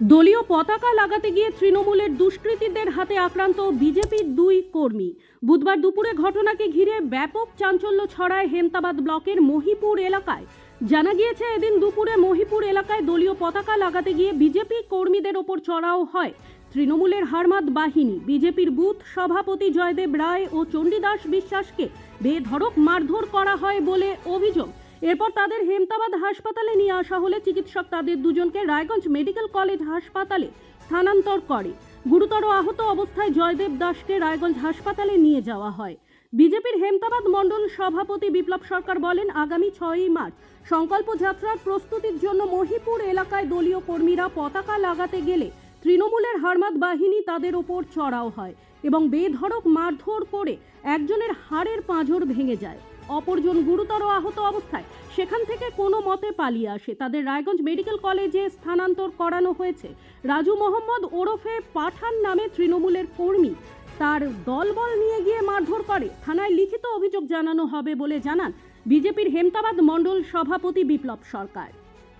দলীয় পতাকা লাগাতে গিয়ে তৃণমূলের দুষ্কৃতীদের হাতে আক্রান্ত বিজেপির দুই কর্মী। বুধবার দুপুরে ঘটনাকে ঘিরে ব্যাপক চাঞ্চল্য ছড়ায় হেমতাবাদ ব্লকের মহিপুর এলাকায়। জানা গিয়েছে, এদিন দুপুরে মহিপুর এলাকায় দলীয় পতাকা লাগাতে গিয়ে বিজেপি কর্মীদের ওপর চড়াও হয় তৃণমূলের হারমাদ বাহিনী। বিজেপির বুথ সভাপতি জয়দেব রায় ও চণ্ডীদাস বিশ্বাসকে বেধড়ক মারধর করা হয় বলে অভিযোগ। এরপর তাদের হেমতাবাদ হাসপাতালে নিয়ে আসা হলে চিকিৎসক তাদের দুজনকে রায়গঞ্জ মেডিকেল কলেজ হাসপাতালে স্থানান্তর করে। গুরুতর আহত অবস্থায় জয়দেব দাসকে রায়গঞ্জ হাসপাতালে নিয়ে যাওয়া হয়। বিজেপির হেমতাবাদ মণ্ডল সভাপতি বিপ্লব সরকার বলেন, আগামী 6ই মার্চ সংকল্প যাত্রার প্রস্তুতির জন্য মহিপুর এলাকায় দলীয় কর্মীরা পতাকা লাগাতে গেলে তৃণমূলের হারমাদ বাহিনী তাদের ওপর চড়াও হয় এবং বেধড়ক মারধর করে একজনের হাড়ের পাঁজর ভেঙে যায়। অপরজন গুরুতর আহত অবস্থায় সেখান থেকে কোনো মতে পালিয়ে আসে। তাদের রায়গঞ্জ মেডিকেল কলেজে স্থানান্তর করানো হয়েছে। রাজু মোহাম্মদ ওরফে পাঠান নামে তৃণমূলের কর্মী তার দলবল নিয়ে গিয়ে মারধর করে। থানায় লিখিত অভিযোগ জানানো হবে বলে জানান বিজেপির হেমতাবাদ মণ্ডল সভাপতি বিপ্লব সরকার।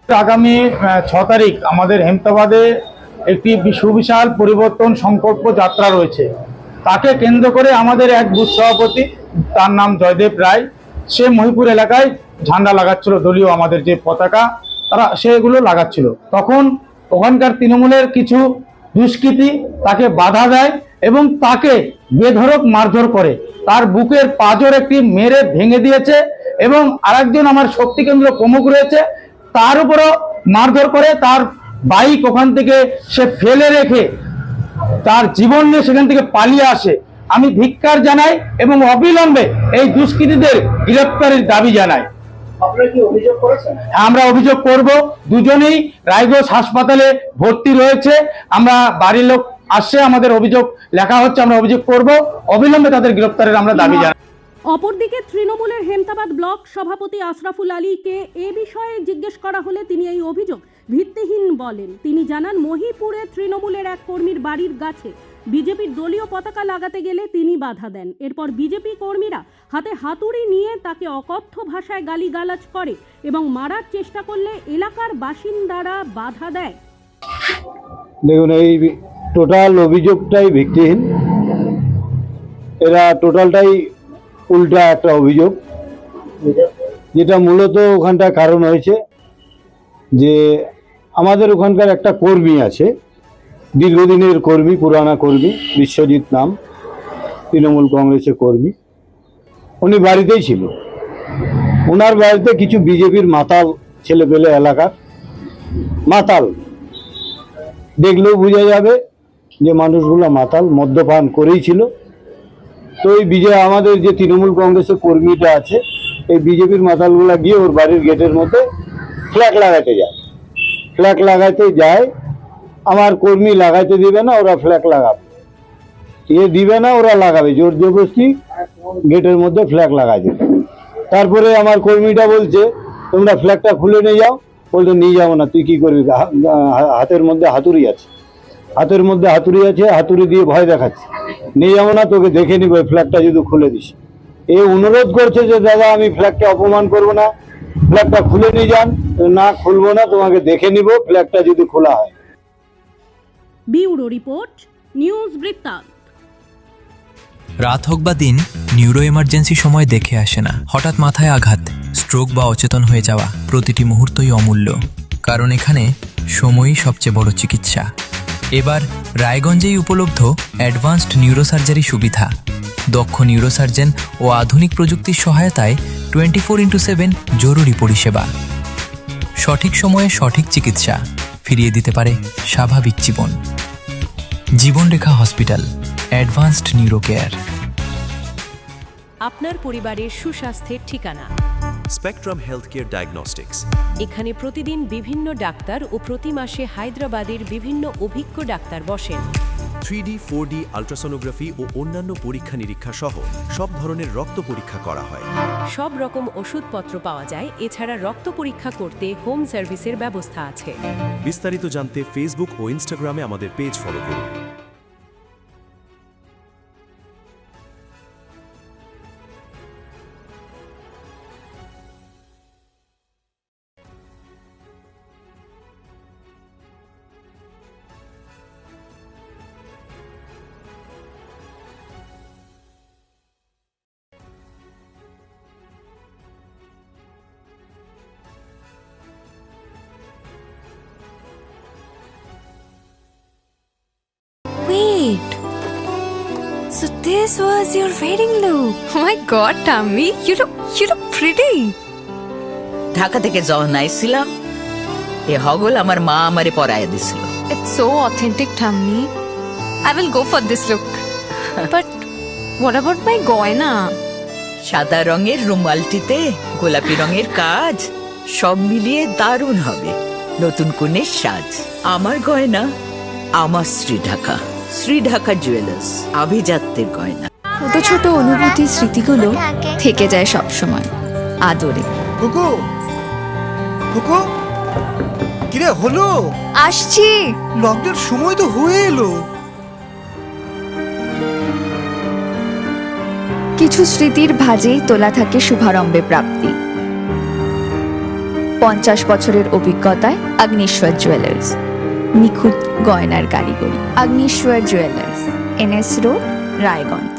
আগামী 6 তারিখ আমাদের হেমতাবাদে একটি সুবিশাল পরিবর্তন সংকল্প যাত্রা রয়েছে। তাকে কেন্দ্র করে আমাদের এক বুথ সভাপতি, তার নাম জয়দেব রায়, সে মহিপুর এলাকায় ঝান্ডা লাগাচ্ছিল, দলীয় আমাদের যে পতাকা তারা সেগুলো লাগাচ্ছিল। তখন ওখানকার তৃণমূলের কিছু দুষ্কৃতী তাকে বাধা দেয় এবং তাকে বেধড়ক মারধর করে। তার বুকের পাঁজর একটি মেরে ভেঙে দিয়েছে এবং আরেকজন আমার শক্তি কেন্দ্র প্রমুখ রয়েছে, তার উপরও মারধর করে। তার বাইক ওখান থেকে সে ফেলে রেখে তার জীবন নিয়ে সেখান থেকে পালিয়ে আসে। আমি ধিক্কার জানাই এবং অবিলম্বে এই দুষ্কৃতীদের গ্রেফতারের দাবি জানাই। আপনারা কি অভিযোগ করেছেন? আমরা অভিযোগ করব। দুজনেই রায়গঞ্জ হাসপাতালে ভর্তি রয়েছে। আমরা বাড়ির লোক আসছে, আমাদের অভিযোগ লেখা হচ্ছে, আমরা অভিযোগ করব। অবিলম্বে তাদের গ্রেফতারের আমরা দাবি জানাই। অপরদিকে তৃণমূলের হেমতাবাদ ব্লক সভাপতি আশরাফুল আলীকে এ বিষয়ে জিজ্ঞেস করা হলে তিনি এই অভিযোগ ভিত্তিহীন বলেন। তিনি জানান, মহিপুরে তৃণমূলের এক কর্মীর বাড়ির গাছে বিজেপির দলীয় পতাকা লাগাতে গেলে তিনি বাধা দেন। এরপর বিজেপি কর্মীরা হাতে হাতুড়ি নিয়ে তাকে অকথ্য ভাষায় গালিগালাজ করে এবং মারার চেষ্টা করলে এলাকার বাসিন্দারা বাধা দেয়। দেখুন, এই টোটাল অভিযোগটাই ভিত্তিহীন। এরা টোটালটাই উল্টা একটা অভিযোগ, যেটা মূলত ওখানটায় কারণ হয়েছে যে আমাদের ওখানকার একটা কর্মী আছে, দীর্ঘদিনের কর্মী, পুরানা কর্মী, বিশ্বজিৎ নাম, তৃণমূল কংগ্রেসের কর্মী। উনি বাড়িতেই ছিল। ওনার বাড়িতে কিছু বিজেপির মাতাল ছেলেপেলে, এলাকার মাতাল, দেখলেও বোঝা যাবে যে মানুষগুলো মাতাল, মদ্যপান করেই ছিল। তো এই আমাদের যে তৃণমূল কংগ্রেসের কর্মীটা আছে, এই বিজেপির মাতালগুলা গিয়ে ওর বাড়ির গেটের মধ্যে ফ্ল্যাগ লাগাতে যায়। ফ্ল্যাগ লাগাতে যায়, আমার কর্মী লাগাইতে দিবে না, ওরা ফ্ল্যাগ লাগাবে। এ দিবে না, ওরা লাগাবে, জোর জবরদস্তি গেটের মধ্যে ফ্ল্যাগ লাগাই দেবে। তারপরে আমার কর্মীটা বলছে, তোমরা ফ্ল্যাগটা খুলে নিয়ে যাও। বলতে নিয়ে যাবো না। তুই কি করবি? হাতের মধ্যে হাতুড়ি আছে, হাতের মধ্যে হাতুড়ি আছে, হাতুড়ি দিয়ে ভয় দেখাচ্ছে। নিয়ে যাবো না, তোকে দেখে নিব ফ্ল্যাগটা যদি খুলে দিস। এই অনুরোধ করছে যে দাদা, আমি ফ্ল্যাগটা অপমান করবো না, ফ্ল্যাগটা খুলে নিয়ে যান। না, খুলবো না, তোমাকে দেখে নিব ফ্ল্যাগটা যদি খোলা হয়। ব্যুরো রিপোর্ট, নিউজ বৃত্তান্ত। রাত হোক বা দিন, নিউরো এমার্জেন্সি সময় দেখে আসে না। হঠাৎ মাথায় আঘাত, স্ট্রোক বা অচেতন হয়ে যাওয়া, প্রতিটি মুহূর্তই অমূল্য। কারণ এখানে সময়ই সবচেয়ে বড় চিকিৎসা। এবার রায়গঞ্জেই উপলব্ধ অ্যাডভান্সড নিউরোসার্জারি সুবিধা। দক্ষ নিউরোসার্জন ও আধুনিক প্রযুক্তির সহায়তায় 24x7 জরুরি পরিষেবা। সঠিক সময়ে সঠিক চিকিৎসা ফিরিয়ে দিতে পারে স্বাভাবিক জীবন। জীবনরেখা হসপিটাল, অ্যাডভান্সড নিউরো কেয়ার। আপনার পরিবারের সুস্বাস্থ্যের ঠিকানা স্পেকট্রাম হেলথকেয়ার ডায়াগনস্টিক্স। এখানে প্রতিদিন বিভিন্ন ডাক্তার ও প্রতি মাসে হায়দ্রাবাদের বিভিন্ন অভিজ্ঞ ডাক্তার বসেন। 3D, 4D আল্ট্রাসোনোগ্রাফি ও অন্যান্য পরীক্ষা নিরীক্ষা সহ সব ধরনের রক্ত পরীক্ষা করা হয়। সব রকম ওষুধপত্র পাওয়া যায়। এছাড়া রক্ত পরীক্ষা করতে হোম সার্ভিসের ব্যবস্থা আছে। বিস্তারিত জানতে ফেসবুক ও ইনস্টাগ্রামে আমাদের পেজ ফলো করুন। Wait. So this was your wedding look. Oh my god, Tammy, you look pretty. Dhaka থেকে যখন আইছিলাম এ হগল আমার মা আমারে পরাইয়া দিছিল। It's so authentic, Tammy. I will go for this look. But what about my goina? সাদা রঙের রুমালটিতে গোলাপি রঙের কাজ, সব মিলিয়ে দারুণ হবে নতুন কনের সাজ। আমার গয়না আমার শ্রী ঢাকা জুয়েলার্স, আভিজাত্যের গয়না। ছোট ছোট অনুভূতি স্মৃতিগুলো থেকে যায় সব সময় আদরে। কুকু কুকু কিরে হলো? আসছি। লকডাউন সময় তো হয়ে এলো। কিছু স্মৃতির ভাজেই তোলা থাকে শুভারম্ভে প্রাপ্তি। 50 বছরের অভিজ্ঞতায় আগ্নেশ্বর জুয়েলার্স, নিখুঁত গয়নার কারিগরি। Agneshwar jewellers, NS road, Raiganj.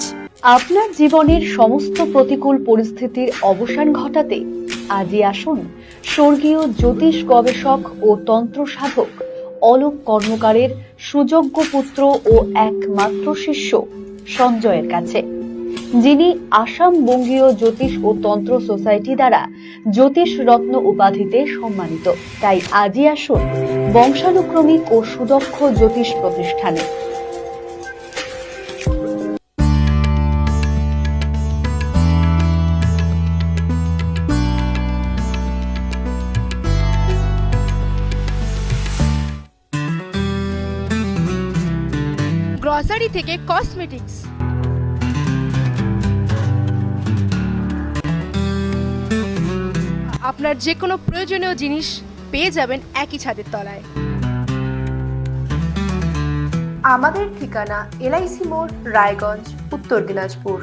আপনার জীবনের সমস্ত প্রতিকূল পরিস্থিতির অবসান ঘটাতে আজই আসুন স্বর্গীয় জ্যোতিষ গবেষক ও তন্ত্র সাধক অলোক কর্মকারের সুযোগ্য পুত্র ও একমাত্র শিষ্য সঞ্জয়ের কাছে, যিনি আসাম বঙ্গীয় জ্যোতিষ ও তন্ত্র সোসাইটি দ্বারা জ্যোতিষ রত্ন উপাধিতে সম্মানিত। তাই আজই আসুন বংশানুক্রমিক ও সুদক্ষ জ্যোতিষ প্রতিষ্ঠানে। গ্রসারি থেকে কসমেটিক্স, আপনার যে কোনো প্রয়োজনীয় জিনিস পেয়ে যাবেন একই ছাদের তলায়। আমাদের ঠিকানা LIC মোড়, রায়গঞ্জ, উত্তর দিনাজপুর।